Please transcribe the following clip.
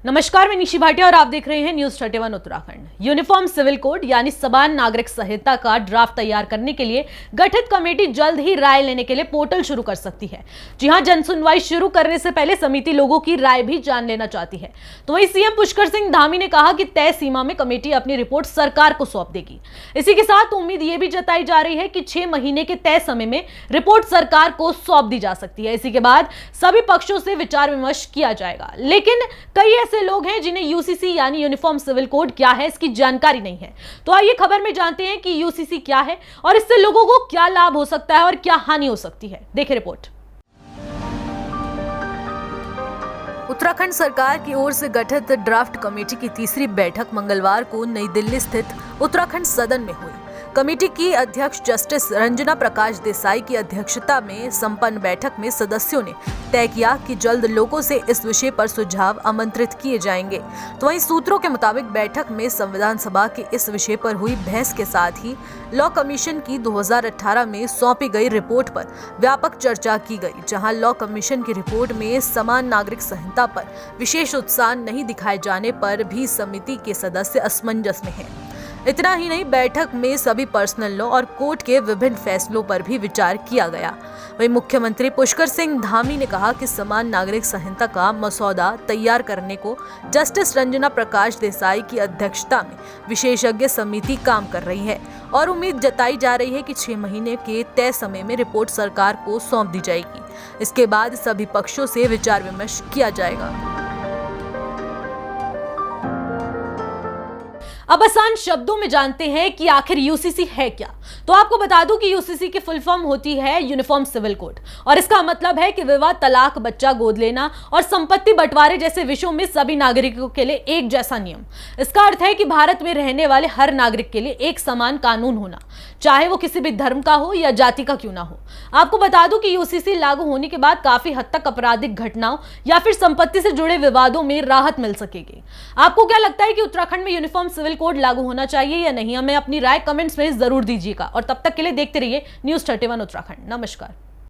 नमस्कार, मैं निशी भाटिया और आप देख रहे हैं news 31 Uttarakhand. Uniform civil code यानी समान नागरिक संहिता का ड्राफ्ट तैयार करने के लिए गठित कमेटी जल्द ही राय लेने के लिए पोर्टल शुरू कर सकती है। जी हां, जनसुनवाई शुरू करने से पहले समिति लोगों की राय भी जान लेना चाहती है। तो वहीं सीएम पुष्कर सिंह धामी ने कहा कि तय सीमा में कमेटी अपनी रिपोर्ट सरकार को सौंप देगी। इसी के साथ उम्मीद ये भी जताई जा रही है कि 6 महीने के तय समय में रिपोर्ट सरकार को सौंप दी जा सकती है। इसी के बाद सभी पक्षों से विचार विमर्श किया जाएगा। लेकिन कई ऐसे लोग हैं जिन्हें यूसीसी यानी यूनिफॉर्म सिविल कोड क्या है इसकी जानकारी नहीं है। तो आइए खबर में जानते हैं कि यूसीसी क्या है और इससे लोगों को क्या लाभ हो सकता है और क्या हानि हो सकती है। देखिए रिपोर्ट। उत्तराखंड सरकार की ओर से गठित ड्राफ्ट कमेटी की तीसरी बैठक मंगलवार को नई दिल्ली स्थित उत्तराखंड सदन में हुई। कमेटी की अध्यक्ष जस्टिस रंजना प्रकाश देसाई की अध्यक्षता में संपन्न बैठक में सदस्यों ने तय किया कि जल्द लोगों से इस विषय पर सुझाव आमंत्रित किए जाएंगे। तो वहीं सूत्रों के मुताबिक बैठक में संविधान सभा के इस विषय पर हुई बहस के साथ ही लॉ कमीशन की 2018 में सौंपी गई रिपोर्ट पर व्यापक चर्चा की गई, जहां लॉ कमीशन की रिपोर्ट में समान नागरिक संहिता पर विशेष उत्साह नहीं दिखाए जाने पर भी समिति के सदस्य असमंजस में हैं। इतना ही नहीं, बैठक में सभी पर्सनल लॉ और कोर्ट के विभिन्न फैसलों पर भी विचार किया गया। वहीं मुख्यमंत्री पुष्कर सिंह धामी ने कहा कि समान नागरिक संहिता का मसौदा तैयार करने को जस्टिस रंजना प्रकाश देसाई की अध्यक्षता में विशेषज्ञ समिति काम कर रही है और उम्मीद जताई जा रही है कि 6 महीने के तय समय में रिपोर्ट सरकार को सौंप दी जाएगी। इसके बाद सभी पक्षों से विचार विमर्श किया जाएगा। अब आसान शब्दों में जानते हैं कि आखिर यूसीसी है क्या। तो आपको बता दूं कि यूसीसी की फुल फॉर्म होती है यूनिफॉर्म सिविल कोड और इसका मतलब है कि विवाह, तलाक, बच्चा गोद लेना और संपत्ति बंटवारे जैसे विषयों में सभी नागरिकों के लिए एक जैसा नियम। इसका अर्थ है कि भारत में रहने वाले हर नागरिक के लिए एक समान कानून होना, चाहे वो किसी भी धर्म का हो या जाति का क्यों ना हो। आपको बता दूं कि यूसीसी लागू होने के बाद काफी हद तक आपराधिक घटनाओं या फिर संपत्ति से जुड़े विवादों में राहत मिल सकेगी। आपको क्या लगता है कि उत्तराखंड में यूनिफॉर्म सिविल कोड लागू होना चाहिए या नहीं? हमें अपनी राय कमेंट्स में जरूर दीजिएगा और तब तक के लिए देखते रहिए न्यूज 31 उत्तराखंड। नमस्कार।